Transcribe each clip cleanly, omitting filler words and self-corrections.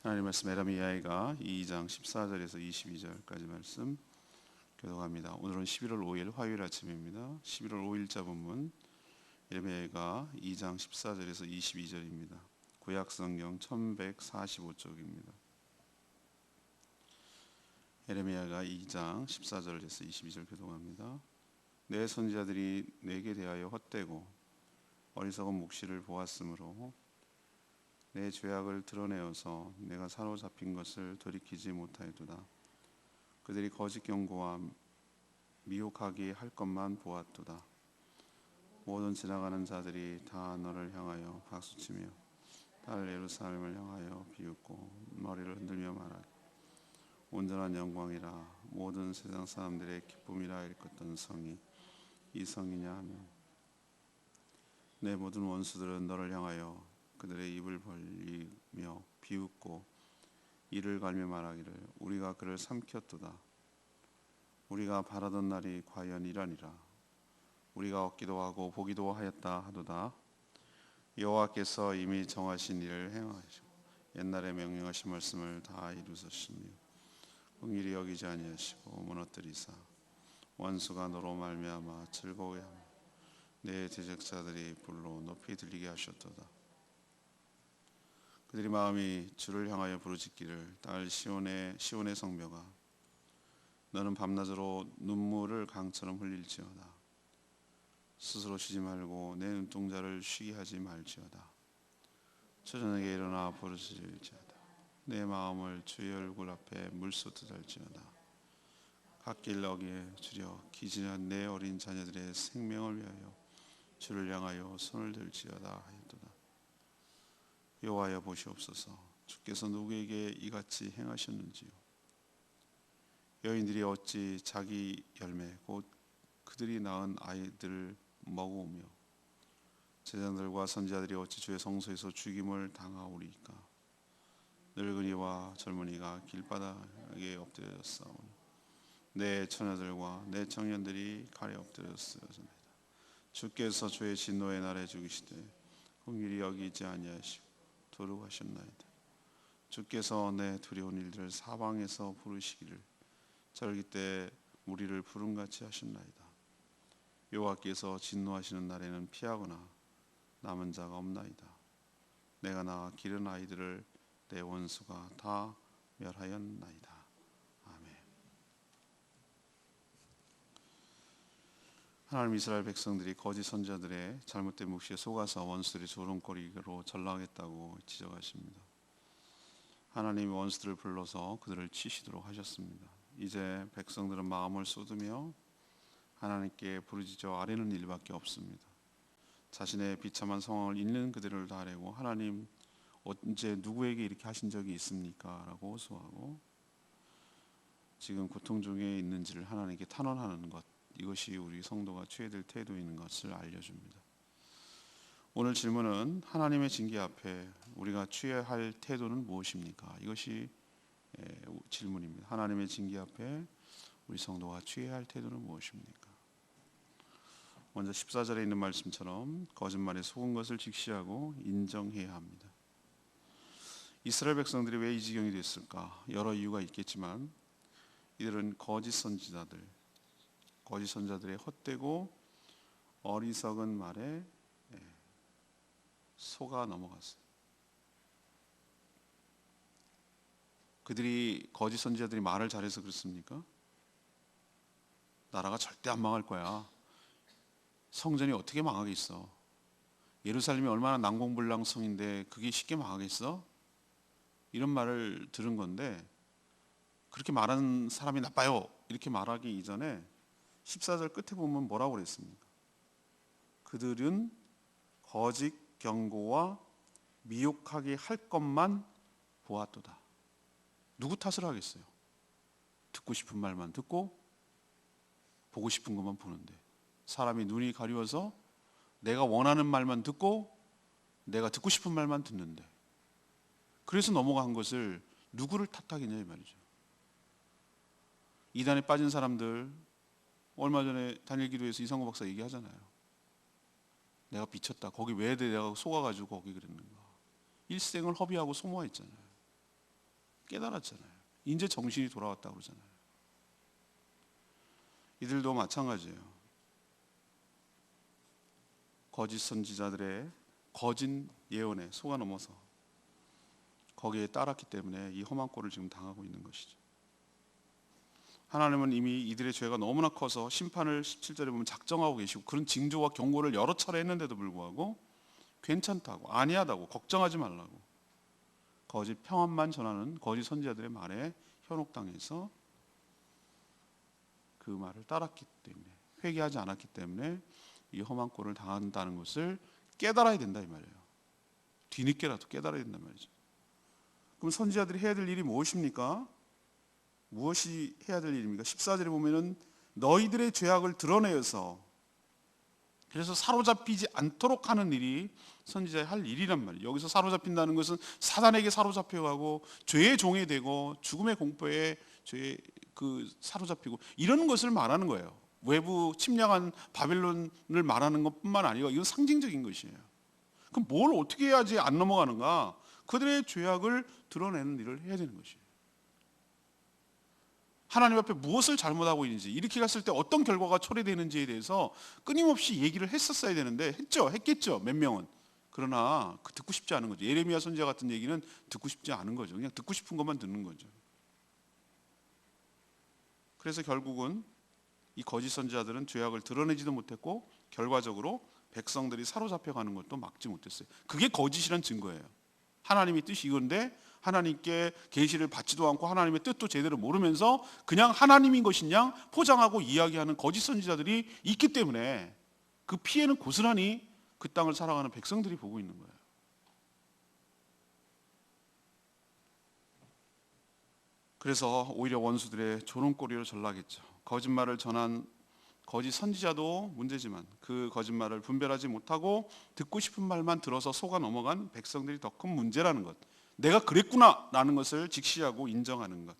하나님 말씀 에레미야가 2장 14절에서 22절까지 말씀 교독합니다. 오늘은 11월 5일 화요일 아침입니다. 11월 5일자 본문 에레미야가 2장 14절에서 22절입니다. 구약 성경 1145쪽입니다. 에레미야가 2장 14절에서 22절 교독합니다. 내 선지자들이 내게 대하여 헛되고 어리석은 묵시를 보았으므로 내 죄악을 드러내어서 내가 사로잡힌 것을 돌이키지 못하였도다. 그들이 거짓 경고와 미혹하게 할 것만 보았도다. 모든 지나가는 자들이 다 너를 향하여 박수치며 딸 예루살렘을 향하여 비웃고 머리를 흔들며 말하기 온전한 영광이라 모든 세상 사람들의 기쁨이라 일컫던 성이 이 성이냐 하며 내 모든 원수들은 너를 향하여 그들의 입을 벌리며 비웃고 이를 갈며 말하기를 우리가 그를 삼켰도다. 우리가 바라던 날이 과연 이라니라. 우리가 얻기도 하고 보기도 하였다 하도다. 여호와께서 이미 정하신 일을 행하시고 옛날에 명령하신 말씀을 다 이루셨으며 긍휼히 여기지 아니하시고 무너뜨리사 원수가 너로 말미암아 즐거워하며 내 대적자들이 불로 높이 들리게 하셨도다. 그들이 마음이 주를 향하여 부르짖기를 딸 시온의 성벽아 너는 밤낮으로 눈물을 강처럼 흘릴지어다. 스스로 쉬지 말고 내 눈동자를 쉬게 하지 말지어다. 저녁에 일어나 부르짖을지어다. 내 마음을 주의 얼굴 앞에 물쏟듯 할지어다. 갓길 어기에 주려 기진한 내 어린 자녀들의 생명을 위하여 주를 향하여 손을 들지어다 하였도다. 여호와여 보시옵소서. 주께서 누구에게 이같이 행하셨는지요. 여인들이 어찌 자기 열매 곧 그들이 낳은 아이들을 먹으며 제장들과 선지자들이 어찌 주의 성소에서 죽임을 당하오리까. 늙은이와 젊은이가 길바닥에 엎드렸사오니 내 처녀들과 내 청년들이 칼에 엎드렸사오니 주께서 주의 진노의 날에 죽이시되 긍휼히 여기지 아니하시고 도륙하셨나이다. 주께서 내 두려운 일들을 사방에서 부르시기를 절기 때 무리를 부름같이 하셨나이다. 여호와께서 진노하시는 날에는 피하거나 남은 자가 없나이다. 내가 낳아 기른 아이들을 내 원수가 다 멸하였나이다. 아멘. 하나님 이스라엘 백성들이 거짓 선지자들의 잘못된 묵시에 속아서 원수들이 조롱거리로 전락했다고 지적하십니다. 하나님이 원수들을 불러서 그들을 치시도록 하셨습니다. 이제 백성들은 마음을 쏟으며 하나님께 부르짖어 아뢰는 일밖에 없습니다. 자신의 비참한 상황을 있는 그들을 다 아뢰고 하나님 언제 누구에게 이렇게 하신 적이 있습니까? 라고 호소하고 지금 고통 중에 있는지를 하나님께 탄원하는 것, 이것이 우리 성도가 취해야 될 태도인 것을 알려줍니다. 오늘 질문은 하나님의 징계 앞에 우리가 취해야 할 태도는 무엇입니까? 이것이 질문입니다. 하나님의 징계 앞에 우리 성도가 취해야 할 태도는 무엇입니까? 먼저 14절에 있는 말씀처럼 거짓말에 속은 것을 직시하고 인정해야 합니다. 이스라엘 백성들이 왜 이 지경이 됐을까? 여러 이유가 있겠지만 이들은 거짓 선지자들의 헛되고 어리석은 말에 속아 넘어갔어요. 그들이 거짓 선지자들이 말을 잘해서 그렇습니까? 나라가 절대 안 망할 거야. 성전이 어떻게 망하겠어? 예루살렘이 얼마나 난공불락 성인데 그게 쉽게 망하겠어? 이런 말을 들은 건데 그렇게 말하는 사람이 나빠요. 이렇게 말하기 이전에 14절 끝에 보면 뭐라고 그랬습니까? 그들은 거짓 경고와 미혹하게 할 것만 보았도다. 누구 탓을 하겠어요? 듣고 싶은 말만 듣고 보고 싶은 것만 보는데 사람이 눈이 가려워서 내가 원하는 말만 듣고 내가 듣고 싶은 말만 듣는데 그래서 넘어간 것을 누구를 탓하겠냐 이 말이죠. 이단에 빠진 사람들 얼마 전에 단일 기도에서 이상호 박사 얘기하잖아요. 내가 미쳤다. 거기 왜 내가 속아가지고 거기 그랬는가. 일생을 허비하고 소모했잖아요. 깨달았잖아요. 이제 정신이 돌아왔다고 그러잖아요. 이들도 마찬가지예요. 거짓 선지자들의 거짓 예언에 속아 넘어서 거기에 따랐기 때문에 이 험한 꼴을 지금 당하고 있는 것이죠. 하나님은 이미 이들의 죄가 너무나 커서 심판을 17절에 보면 작정하고 계시고 그런 징조와 경고를 여러 차례 했는데도 불구하고 괜찮다고, 아니하다고, 걱정하지 말라고 거짓 평안만 전하는 거짓 선지자들의 말에 현혹당해서 그 말을 따랐기 때문에, 회개하지 않았기 때문에 이 험한 꼴을 당한다는 것을 깨달아야 된다 이 말이에요. 뒤늦게라도 깨달아야 된단 말이죠. 그럼 선지자들이 해야 될 일이 무엇입니까? 무엇이 해야 될 일입니까? 14절에 보면은 너희들의 죄악을 드러내어서, 그래서 사로잡히지 않도록 하는 일이 선지자의 할 일이란 말이에요. 여기서 사로잡힌다는 것은 사단에게 사로잡혀가고 죄의 종이 되고 죽음의 공포에 죄에 사로잡히고 이런 것을 말하는 거예요. 외부 침략한 바빌론을 말하는 것뿐만 아니고 이건 상징적인 것이에요. 그럼 뭘 어떻게 해야지 안 넘어가는가? 그들의 죄악을 드러내는 일을 해야 되는 것이에요. 하나님 앞에 무엇을 잘못하고 있는지, 이렇게 갔을 때 어떤 결과가 초래되는지에 대해서 끊임없이 얘기를 했었어야 되는데 했겠죠 몇 명은. 그러나 듣고 싶지 않은 거죠. 예레미야 선지자 같은 얘기는 듣고 싶지 않은 거죠. 그냥 듣고 싶은 것만 듣는 거죠. 그래서 결국은 이 거짓 선지자들은 죄악을 드러내지도 못했고 결과적으로 백성들이 사로잡혀가는 것도 막지 못했어요. 그게 거짓이란 증거예요. 하나님의 뜻이 이건데 하나님께 계시를 받지도 않고 하나님의 뜻도 제대로 모르면서 그냥 하나님인 것인 양 포장하고 이야기하는 거짓 선지자들이 있기 때문에 그 피해는 고스란히 그 땅을 살아가는 백성들이 보고 있는 거예요. 그래서 오히려 원수들의 조롱거리로 전락했죠. 거짓말을 전한 거짓 선지자도 문제지만 그 거짓말을 분별하지 못하고 듣고 싶은 말만 들어서 속아 넘어간 백성들이 더 큰 문제라는 것, 내가 그랬구나라는 것을 직시하고 인정하는 것,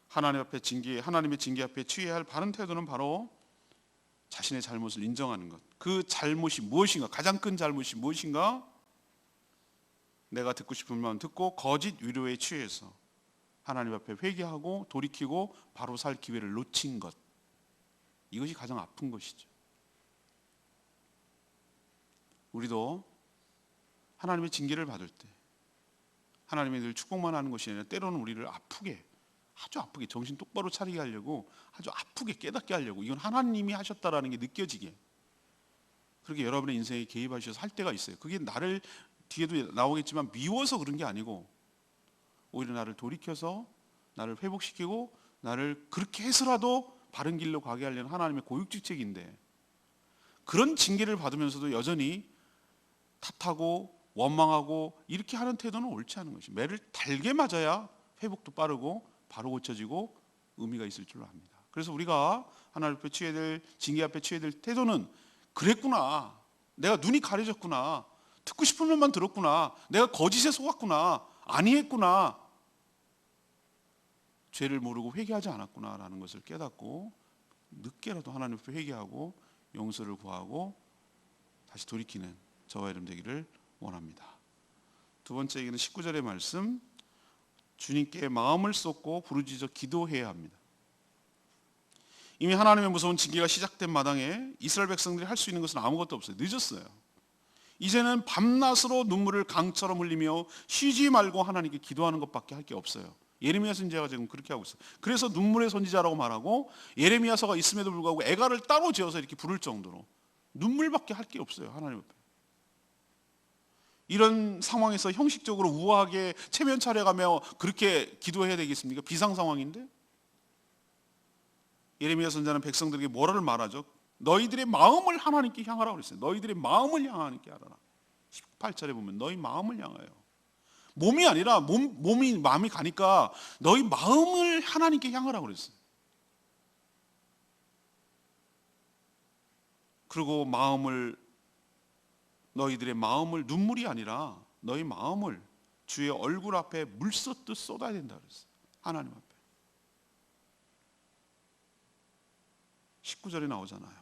하나님의 징계 앞에 취해야 할 바른 태도는 바로 자신의 잘못을 인정하는 것. 그 잘못이 무엇인가, 가장 큰 잘못이 무엇인가, 내가 듣고 싶은 말만 듣고 거짓 위로에 취해서 하나님 앞에 회개하고 돌이키고 바로 살 기회를 놓친 것, 이것이 가장 아픈 것이죠. 우리도 하나님의 징계를 받을 때 하나님이 늘 축복만 하는 것이 아니라 때로는 우리를 아주 아프게 정신 똑바로 차리게 하려고, 아주 아프게 깨닫게 하려고, 이건 하나님이 하셨다라는 게 느껴지게 그렇게 여러분의 인생에 개입하셔서 할 때가 있어요. 그게 나를, 뒤에도 나오겠지만 미워서 그런 게 아니고 오히려 나를 돌이켜서 나를 회복시키고 나를 그렇게 해서라도 바른 길로 가게 하려는 하나님의 고육지책인데, 그런 징계를 받으면서도 여전히 탓하고 원망하고 이렇게 하는 태도는 옳지 않은 것이, 매를 달게 맞아야 회복도 빠르고 바로 고쳐지고 의미가 있을 줄로 압니다. 그래서 우리가 하나님 앞에 취해야 될, 징계 앞에 취해야 될 태도는, 그랬구나, 내가 눈이 가려졌구나, 듣고 싶은 말만 들었구나, 내가 거짓에 속았구나, 아니했구나, 죄를 모르고 회개하지 않았구나라는 것을 깨닫고 늦게라도 하나님 앞에 회개하고 용서를 구하고 다시 돌이키는 저와 여러분 되기를 원합니다. 두 번째 얘기는 19절의 말씀, 주님께 마음을 쏟고 부르짖어 기도해야 합니다. 이미 하나님의 무서운 징계가 시작된 마당에 이스라엘 백성들이 할 수 있는 것은 아무것도 없어요. 늦었어요. 이제는 밤낮으로 눈물을 강처럼 흘리며 쉬지 말고 하나님께 기도하는 것밖에 할 게 없어요. 예레미야 선지자가 지금 그렇게 하고 있어요. 그래서 눈물의 선지자라고 말하고, 예레미야서가 있음에도 불구하고 애가를 따로 지어서 이렇게 부를 정도로 눈물밖에 할 게 없어요. 하나님 앞에. 이런 상황에서 형식적으로 우아하게 체면 차려가며 그렇게 기도해야 되겠습니까? 비상 상황인데. 예레미야 선지자는 백성들에게 뭐라를 말하죠? 너희들의 마음을 하나님께 향하라고 그랬어요. 너희들의 마음을 하나님께 하라. 18절에 보면 너희 마음을 향하여. 몸이 아니라 마음이 가니까 너희 마음을 하나님께 향하라고 그랬어요. 그리고 너희들의 마음을, 눈물이 아니라 너희 마음을 주의 얼굴 앞에 물 쏟듯 쏟아야 된다 그랬어요. 하나님 앞에. 19절에 나오잖아요.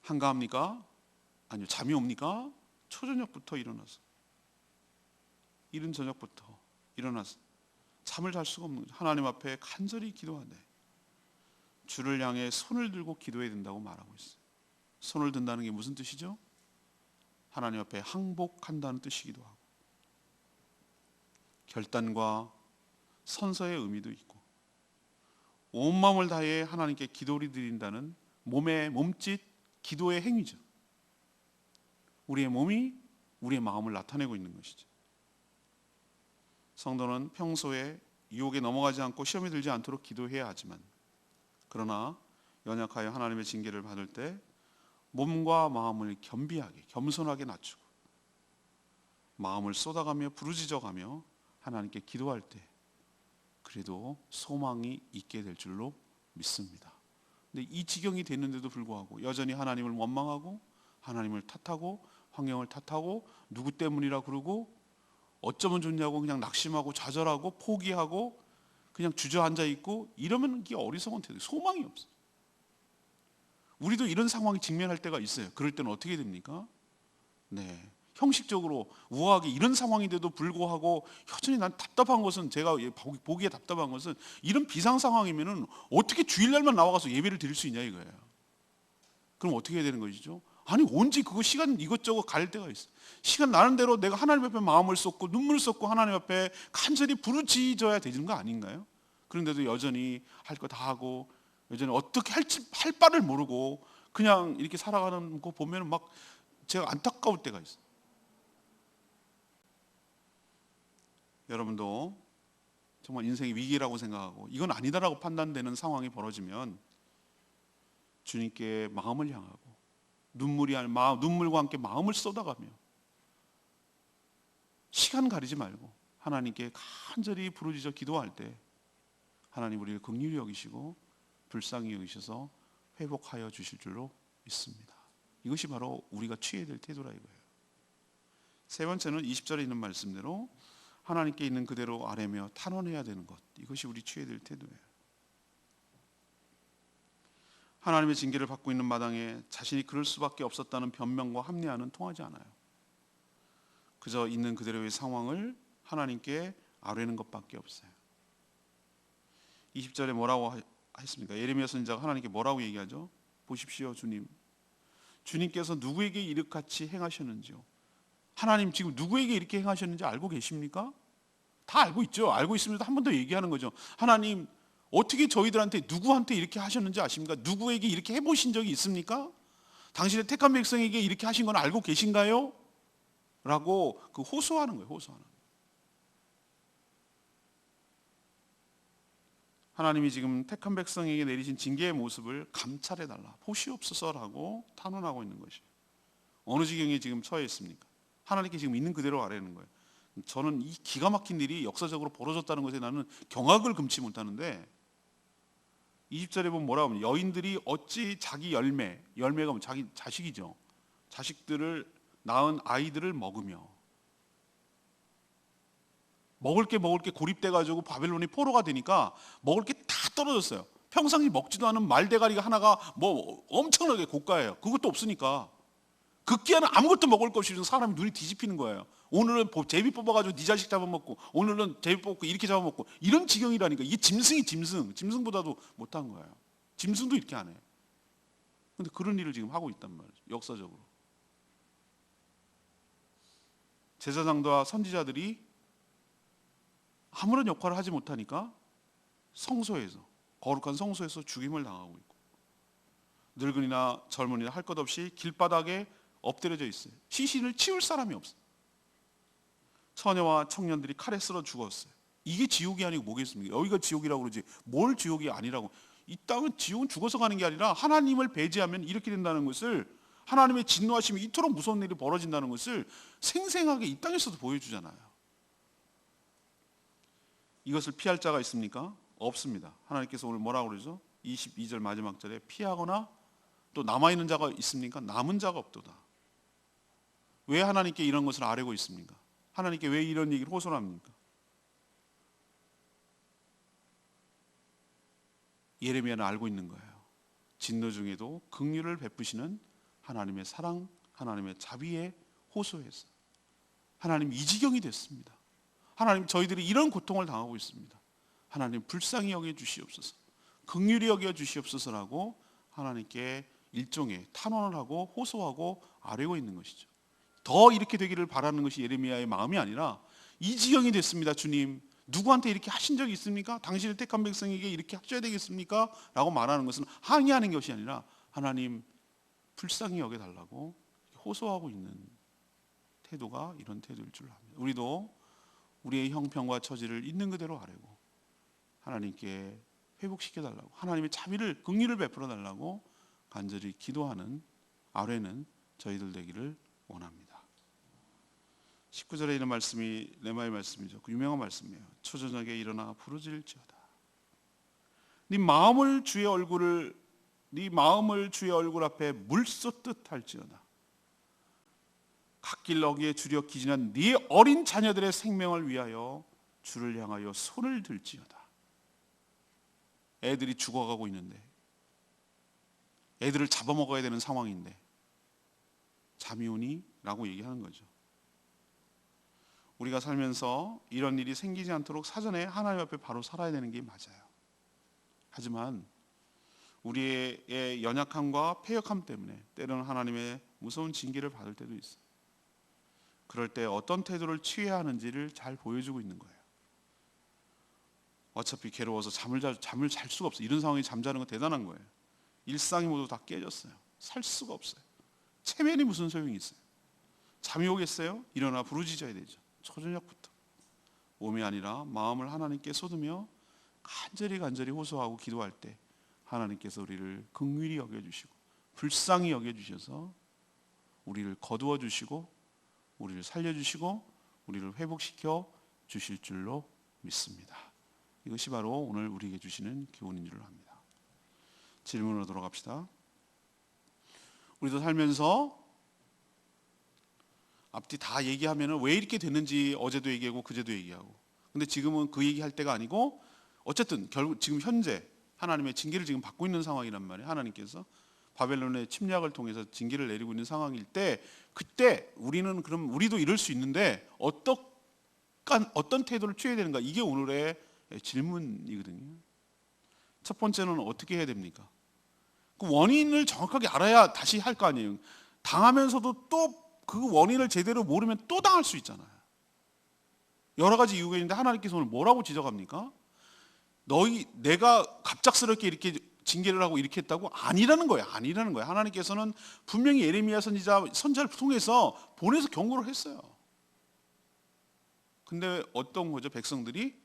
한가합니까? 아니요. 잠이 옵니까? 초저녁부터 일어나서, 이른 저녁부터 일어나서 잠을 잘 수가 없는 거죠. 하나님 앞에 간절히 기도하되 주를 향해 손을 들고 기도해야 된다고 말하고 있어요. 손을 든다는 게 무슨 뜻이죠? 하나님 앞에 항복한다는 뜻이기도 하고, 결단과 선서의 의미도 있고, 온 마음을 다해 하나님께 기도를 드린다는 몸의 몸짓 기도의 행위죠. 우리의 몸이 우리의 마음을 나타내고 있는 것이죠. 성도는 평소에 유혹에 넘어가지 않고 시험에 들지 않도록 기도해야 하지만, 그러나 연약하여 하나님의 징계를 받을 때 몸과 마음을 겸비하게, 겸손하게 낮추고 마음을 쏟아가며 부르짖어가며 하나님께 기도할 때 그래도 소망이 있게 될 줄로 믿습니다. 근데 이 지경이 됐는데도 불구하고 여전히 하나님을 원망하고 하나님을 탓하고 환경을 탓하고 누구 때문이라 그러고 어쩌면 좋냐고 그냥 낙심하고 좌절하고 포기하고 그냥 주저앉아 있고, 이러면 이게 어리석은 태도, 소망이 없어요. 우리도 이런 상황에 직면할 때가 있어요. 그럴 때는 어떻게 됩니까? 네, 형식적으로 우아하게 이런 상황인데도 불구하고 여전히 난 답답한 것은, 제가 보기에 답답한 것은 이런 비상 상황이면은 어떻게 주일날만 나와가서 예배를 드릴 수 있냐 이거예요. 그럼 어떻게 해야 되는 것이죠? 아니 언제 그거 시간 이것저것 갈 때가 있어. 시간 나는 대로 내가 하나님 앞에 마음을 쏟고 눈물을 쏟고 하나님 앞에 간절히 부르짖어야 되는 거 아닌가요? 그런데도 여전히 할 거 다 하고 여전히 어떻게 할 바를 모르고 그냥 이렇게 살아가는 거 보면 막 제가 안타까울 때가 있어요. 여러분도 정말 인생의 위기라고 생각하고 이건 아니다라고 판단되는 상황이 벌어지면 주님께 마음을 향하고 눈물과 함께 마음을 쏟아가며 시간 가리지 말고 하나님께 간절히 부르짖어 기도할 때 하나님 우리를 긍휼히 여기시고 불쌍히 여기셔서 회복하여 주실 줄로 믿습니다. 이것이 바로 우리가 취해야 될 태도라 이거예요. 세 번째는 20절에 있는 말씀대로 하나님께 있는 그대로 아뢰며 탄원해야 되는 것, 이것이 우리 취해야 될 태도예요. 하나님의 징계를 받고 있는 마당에 자신이 그럴 수밖에 없었다는 변명과 합리화는 통하지 않아요. 그저 있는 그대로의 상황을 하나님께 아뢰는 것밖에 없어요. 20절에 뭐라고 했습니까? 예레미야 선지자가 하나님께 뭐라고 얘기하죠? 보십시오 주님, 주님께서 누구에게 이같이 행하셨는지요. 하나님 지금 누구에게 이렇게 행하셨는지 알고 계십니까? 다 알고 있죠. 알고 있으면서 한 번 더 얘기하는 거죠. 하나님 어떻게 저희들한테 누구한테 이렇게 하셨는지 아십니까? 누구에게 이렇게 해보신 적이 있습니까? 당신의 택한 백성에게 이렇게 하신 건 알고 계신가요? 라고 그 호소하는 거예요. 호소하는. 하나님이 지금 택한 백성에게 내리신 징계의 모습을 감찰해달라, 보시옵소서라고 탄원하고 있는 것이에요. 어느 지경에 지금 처해 있습니까? 하나님께 지금 있는 그대로 아뢰는 거예요. 저는 이 기가 막힌 일이 역사적으로 벌어졌다는 것에 나는 경악을 금치 못하는데, 20절에 보면 뭐라고 하면 여인들이 어찌 자기 열매가 뭐 자기 자식이죠. 자식들을 낳은 아이들을 먹으며, 먹을 게 고립돼 가지고 바벨론이 포로가 되니까 먹을 게 다 떨어졌어요. 평상시 먹지도 않은 말대가리가 하나가 뭐 엄청나게 고가예요. 그것도 없으니까 급기야는 아무것도 먹을 것이 없어서 사람이 눈이 뒤집히는 거예요. 오늘은 제비 뽑아가지고 네 자식 잡아먹고, 오늘은 제비 뽑고 이렇게 잡아먹고, 이런 지경이라니까. 이게 짐승보다도 못한 거예요. 짐승도 이렇게 안 해. 근데 그런 일을 지금 하고 있단 말이죠. 역사적으로 제사장과 선지자들이 아무런 역할을 하지 못하니까 거룩한 성소에서 죽임을 당하고 있고, 늙은이나 젊은이나 할 것 없이 길바닥에 엎드려져 있어요. 시신을 치울 사람이 없어요. 처녀와 청년들이 칼에 쓸어 죽었어요. 이게 지옥이 아니고 뭐겠습니까? 여기가 지옥이라고 그러지 뭘 지옥이 아니라고. 이 땅은 지옥은 죽어서 가는 게 아니라 하나님을 배제하면 이렇게 된다는 것을, 하나님의 진노하심이 이토록 무서운 일이 벌어진다는 것을 생생하게 이 땅에서도 보여주잖아요. 이것을 피할 자가 있습니까? 없습니다. 하나님께서 오늘 뭐라고 그러죠? 22절 마지막 절에 피하거나 또 남아있는 자가 있습니까? 남은 자가 없도다. 왜 하나님께 이런 것을 아뢰고 있습니까? 하나님께 왜 이런 얘기를 호소합니까? 예레미야는 알고 있는 거예요. 진노 중에도 긍휼을 베푸시는 하나님의 사랑, 하나님의 자비의 호소해서 하나님 이 지경이 됐습니다. 하나님 저희들이 이런 고통을 당하고 있습니다. 하나님 불쌍히 여겨 주시옵소서, 긍휼히 여겨 주시옵소서라고 하나님께 일종의 탄원을 하고 호소하고 아뢰고 있는 것이죠. 더 이렇게 되기를 바라는 것이 예레미야의 마음이 아니라 이 지경이 됐습니다. 주님, 누구한테 이렇게 하신 적이 있습니까? 당신의 택한 백성에게 이렇게 하셔야 되겠습니까? 라고 말하는 것은 항의하는 것이 아니라 하나님 불쌍히 여겨달라고 호소하고 있는 태도가 이런 태도일 줄 압니다. 우리도 우리의 형편과 처지를 있는 그대로 아뢰고 하나님께 회복시켜달라고, 하나님의 자비를, 긍휼을 베풀어 달라고 간절히 기도하는, 아뢰는 저희들 되기를 원합니다. 19절에 있는 말씀이 레마의 말씀이죠. 그 유명한 말씀이에요. 초저녁에 일어나 부르짖을지어다. 네 마음을 주의 얼굴 앞에 물 쏟듯 할지어다. 갓길 어귀에 줄여 기진한 네 어린 자녀들의 생명을 위하여 주를 향하여 손을 들지어다. 애들이 죽어가고 있는데, 애들을 잡아먹어야 되는 상황인데 잠이 오니? 라고 얘기하는 거죠. 우리가 살면서 이런 일이 생기지 않도록 사전에 하나님 앞에 바로 살아야 되는 게 맞아요. 하지만 우리의 연약함과 패역함 때문에 때로는 하나님의 무서운 징계를 받을 때도 있어요. 그럴 때 어떤 태도를 취해야 하는지를 잘 보여주고 있는 거예요. 어차피 괴로워서 잠을 잘 수가 없어요. 이런 상황에 잠자는 건 대단한 거예요. 일상이 모두 다 깨졌어요. 살 수가 없어요. 체면이 무슨 소용이 있어요? 잠이 오겠어요? 일어나 부르짖어야 되죠. 초저녁부터. 몸이 아니라 마음을 하나님께 쏟으며 간절히 호소하고 기도할 때 하나님께서 우리를 긍휼히 여겨주시고 불쌍히 여겨주셔서 우리를 거두어 주시고 우리를 살려주시고 우리를 회복시켜 주실 줄로 믿습니다. 이것이 바로 오늘 우리에게 주시는 교훈인 줄로 합니다. 질문으로 돌아갑시다. 우리도 살면서 앞뒤 다 얘기하면 왜 이렇게 됐는지 어제도 얘기하고 그제도 얘기하고, 근데 지금은 그 얘기할 때가 아니고 어쨌든 결국 지금 현재 하나님의 징계를 지금 받고 있는 상황이란 말이에요. 하나님께서 바벨론의 침략을 통해서 징계를 내리고 있는 상황일 때, 그때 우리는 그럼 우리도 이럴 수 있는데 어떤 태도를 취해야 되는가? 이게 오늘의 질문이거든요. 첫 번째는 어떻게 해야 됩니까? 그 원인을 정확하게 알아야 다시 할 거 아니에요. 당하면서도 또 그 원인을 제대로 모르면 또 당할 수 있잖아요. 여러 가지 이유가 있는데 하나님께서 오늘 뭐라고 지적합니까? 내가 갑작스럽게 이렇게 징계를 하고 이렇게 했다고? 아니라는 거예요. 하나님께서는 분명히 예레미야 선지자를 통해서 보내서 경고를 했어요. 근데 어떤 거죠? 백성들이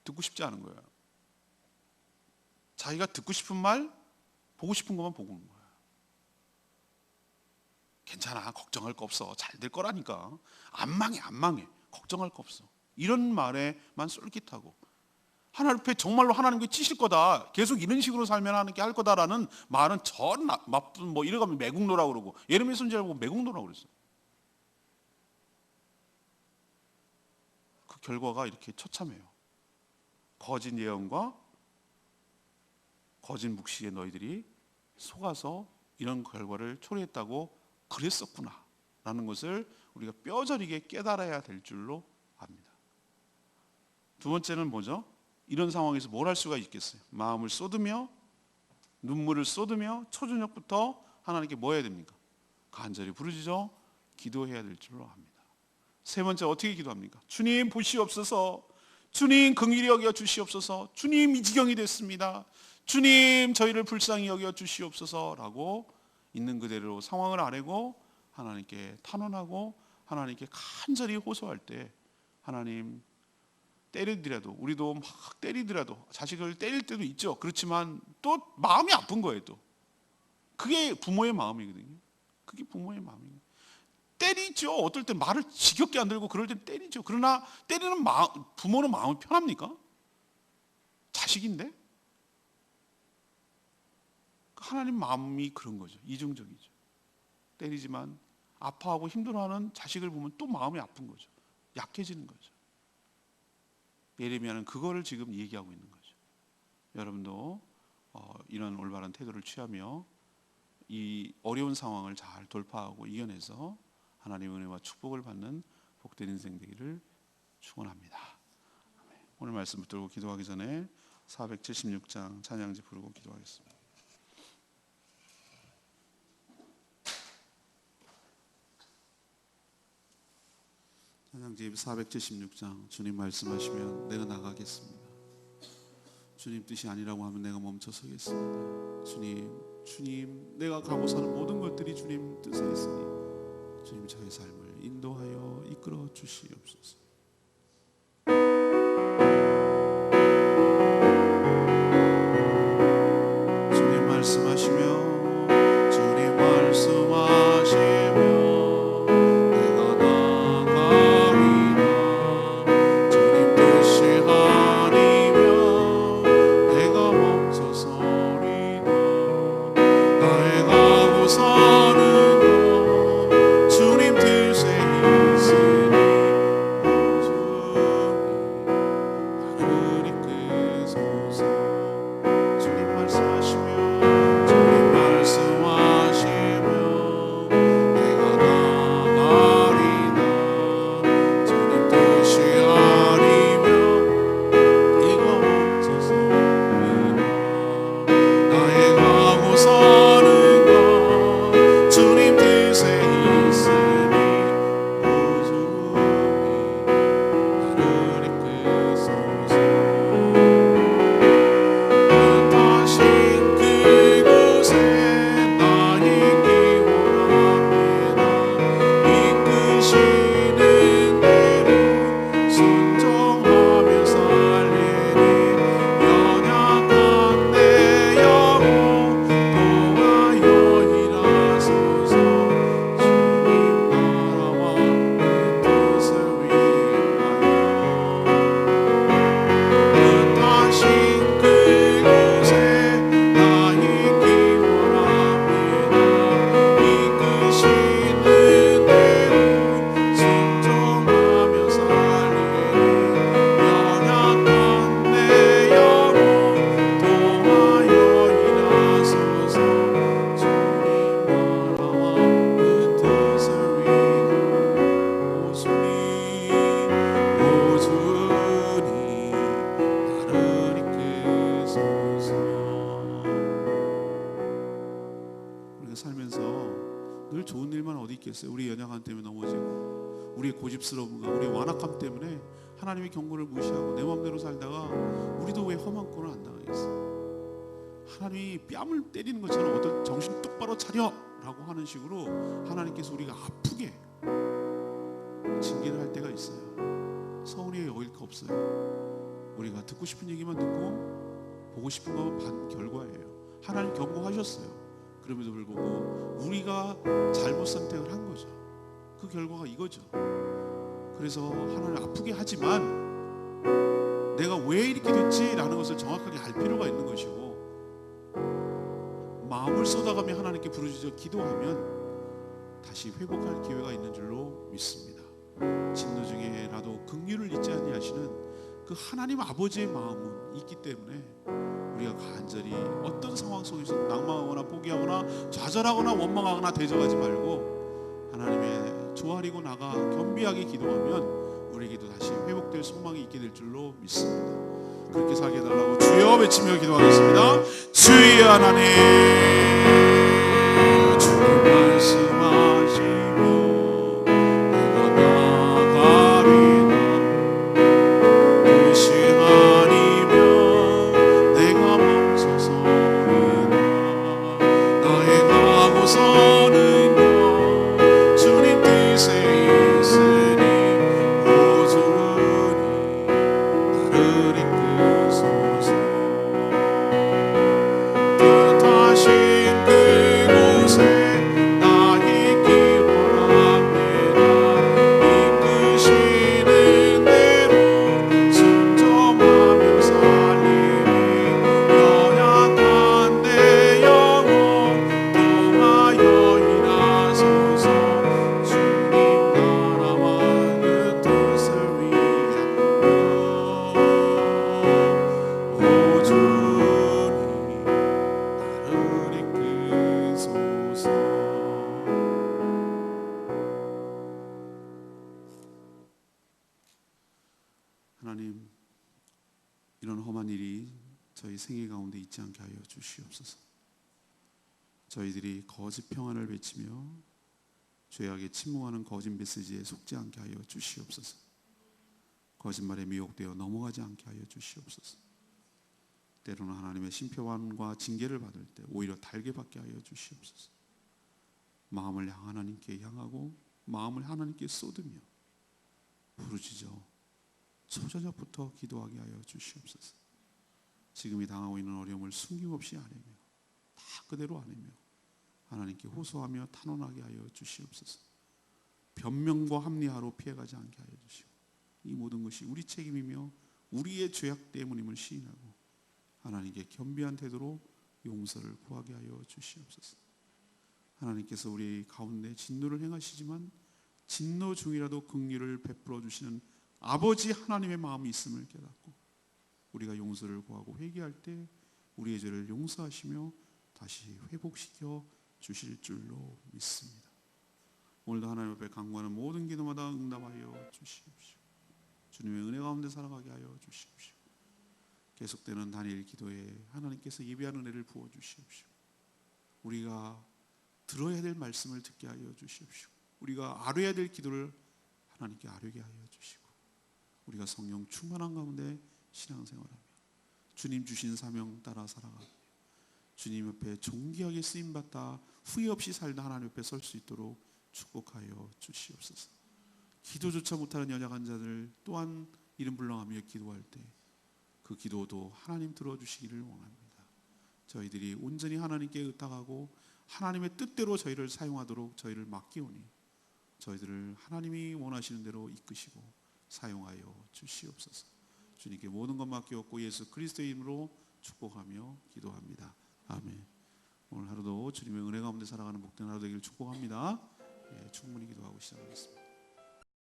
듣고 싶지 않은 거예요. 자기가 듣고 싶은 말, 보고 싶은 것만 보고 있는 거예요. 괜찮아, 걱정할 거 없어, 잘 될 거라니까, 안 망해, 걱정할 거 없어, 이런 말에만 쏠깃하고 하나님 앞에 정말로 하나님께 치실 거다, 계속 이런 식으로 살면 하나님께 할 거다라는 말은 전 나쁜 이래가면 매국노라고 그러고, 예레미야 선지자를 보고 매국노라고 그랬어요. 그 결과가 이렇게 처참해요. 거짓 예언과 거짓 묵시에 너희들이 속아서 이런 결과를 초래했다고 그랬었구나 라는 것을 우리가 뼈저리게 깨달아야 될 줄로 압니다. 두 번째는 뭐죠? 이런 상황에서 뭘 할 수가 있겠어요? 마음을 쏟으며 눈물을 쏟으며 초저녁부터 하나님께 뭐 해야 됩니까? 간절히 부르짖어 기도해야 될 줄로 압니다. 세 번째, 어떻게 기도합니까? 주님 보시옵소서, 주님 긍휼히 여겨 주시옵소서, 주님 이 지경이 됐습니다, 주님 저희를 불쌍히 여겨 주시옵소서라고 있는 그대로 상황을 아뢰고 하나님께 탄원하고 하나님께 간절히 호소할 때, 하나님 때리더라도, 우리도 막 때리더라도, 자식을 때릴 때도 있죠. 그렇지만 또 마음이 아픈 거예요. 또 그게 부모의 마음이거든요. 그게 부모의 마음이에요. 때리죠. 어떨 때 말을 지겹게 안 들고 그럴 때 때리죠. 그러나 때리는 부모는 마음이 편합니까? 자식인데? 하나님 마음이 그런 거죠. 이중적이죠. 때리지만 아파하고 힘들어하는 자식을 보면 또 마음이 아픈 거죠. 약해지는 거죠. 예레미야는 그거를 지금 얘기하고 있는 거죠. 여러분도 이런 올바른 태도를 취하며 이 어려운 상황을 잘 돌파하고 이겨내서 하나님의 은혜와 축복을 받는 복된 인생 되기를 축원합니다. 오늘 말씀 붙들고 기도하기 전에 476장 찬양지 부르고 기도하겠습니다. 찬양지 476장. 주님 말씀하시면 내가 나가겠습니다. 주님 뜻이 아니라고 하면 내가 멈춰 서겠습니다. 주님 내가 가고 사는 모든 것들이 주님 뜻에 있으니 주님 저의 삶을 인도하여 이끌어 주시옵소서. 주님 말씀하시며 내가 나가리라. 주님 뜻이 아니면 내가 멈춰 서리라. 나의 가고 사는 것 주님 뜻에 있으니 나를 이끄소서. 주님 말씀하시며 내가 나가리라. 주님 뜻이 아니면 내가 멈춰 서리라. 나의 가고 사는 것 주님 뜻에 있으니 꾸준히 나를 이끄소서. 뜻하신 그곳에 나 있기 원합니다. 이끄시는 대로 순종하며 살리니 연약한 내 영혼 도와여 일하소서. 주님 나라와 그 뜻을 위하여 뜻하신 그곳에 나 있기 원합니다. 이끄시는 대로 순종하며 살리니 연약한 내 영혼 도와여 일하소서. 주님 나라와 그 뜻을 위하여 오순히 나를 이끄소서. 우리가 살면서 늘 좋은 일만 어디 있겠어요? 우리 연약함 때문에 넘어지고 우리의 고집스러움과 우리의 완악함 때문에 하나님의 경고를 무시하고 내 마음대로 살다가 우리도 왜 험한 꼴을 안 당하겠어요? 하나님이 뺨을 때리는 것처럼 어떤 정신 똑바로 차려 라고 하는 식으로 하나님께서 우리가 아프게 징계를 할 때가 있어요. 서운히 여길 거 없어요. 우리가 듣고 싶은 얘기만 듣고 보고 싶은 것만 반 결과예요. 하나님 경고하셨어요. 그럼에도 불구하고 우리가 잘못 선택을 한 거죠. 그 결과가 이거죠. 그래서 하나님 아프게 하지만 내가 왜 이렇게 됐지라는 것을 정확하게 알 필요가 있는 것이고, 마음을 쏟아가며 하나님께 부르짖어 기도하면 다시 회복할 기회가 있는 줄로 믿습니다. 진노 중에라도 긍휼을 잊지 아니하시는 그 하나님 아버지의 마음은 있기 때문에 우리가 간절히 어떤 상황 속에서 낭망하거나 포기하거나 좌절하거나 원망하거나 대적하지 말고 하나님의 조아리고 나가 겸비하게 기도하면 우리에게도 다시 회복될 소망이 있게 될 줄로 믿습니다. 그렇게 살게 해달라고 주여 외치며 기도하겠습니다. 주여 하나님, 주님 말씀하시며 내가 나가리라. 뜻이 아니면 내가 멈춰 서리라. 나의 가고 서는 것 주님 뜻에 있으니 오순히 나를 이끄소서. 뜻하신 하나님, 이런 험한 일이 저희 생애 가운데 있지 않게 하여 주시옵소서. 저희들이 거짓 평안을 외치며 죄악에 침묵하는 거짓 메시지에 속지 않게 하여 주시옵소서. 거짓말에 미혹되어 넘어가지 않게 하여 주시옵소서. 때로는 하나님의 심표관과 징계를 받을 때 오히려 달게 받게 하여 주시옵소서. 마음을 하나님께 향하고 마음을 하나님께 쏟으며 부르짖어 초저녁부터 기도하게 하여 주시옵소서. 지금이 당하고 있는 어려움을 숨김없이 아뢰며 다 그대로 아뢰며 하나님께 호소하며 탄원하게 하여 주시옵소서. 변명과 합리화로 피해가지 않게 하여 주시고, 이 모든 것이 우리 책임이며 우리의 죄악 때문임을 시인하고 하나님께 겸비한 태도로 용서를 구하게 하여 주시옵소서. 하나님께서 우리 가운데 진노를 행하시지만 진노 중이라도 긍휼을 베풀어 주시는 아버지 하나님의 마음이 있음을 깨닫고 우리가 용서를 구하고 회개할 때 우리의 죄를 용서하시며 다시 회복시켜 주실 줄로 믿습니다. 오늘도 하나님 앞에 간구하는 모든 기도마다 응답하여 주시옵시고 주님의 은혜 가운데 살아가게 하여 주시옵시고 계속되는 단일 기도에 하나님께서 예비한 은혜를 부어 주시옵시고 우리가 들어야 될 말씀을 듣게 하여 주시옵시고 우리가 아뢰야 될 기도를 하나님께 아뢰게 하여 주시고 우리가 성령 충만한 가운데 신앙생활하며 주님 주신 사명 따라 살아가며 주님 옆에 존귀하게 쓰임받다 후회 없이 살다 하나님 옆에 설 수 있도록 축복하여 주시옵소서. 기도조차 못하는 연약한 자들 또한 이름 불러가며 기도할 때 그 기도도 하나님 들어주시기를 원합니다. 저희들이 온전히 하나님께 의탁하고 하나님의 뜻대로 저희를 사용하도록 저희를 맡기오니 저희들을 하나님이 원하시는 대로 이끄시고 사용하여 주시옵소서. 주님께 모든 것 맡기옵고 예수 그리스도의 이름으로 축복하며 기도합니다. 아멘. 오늘 하루도 주님의 은혜 가운데 살아가는 복된 하루 되기를 축복합니다. 충분히 기도하고 시작하겠습니다.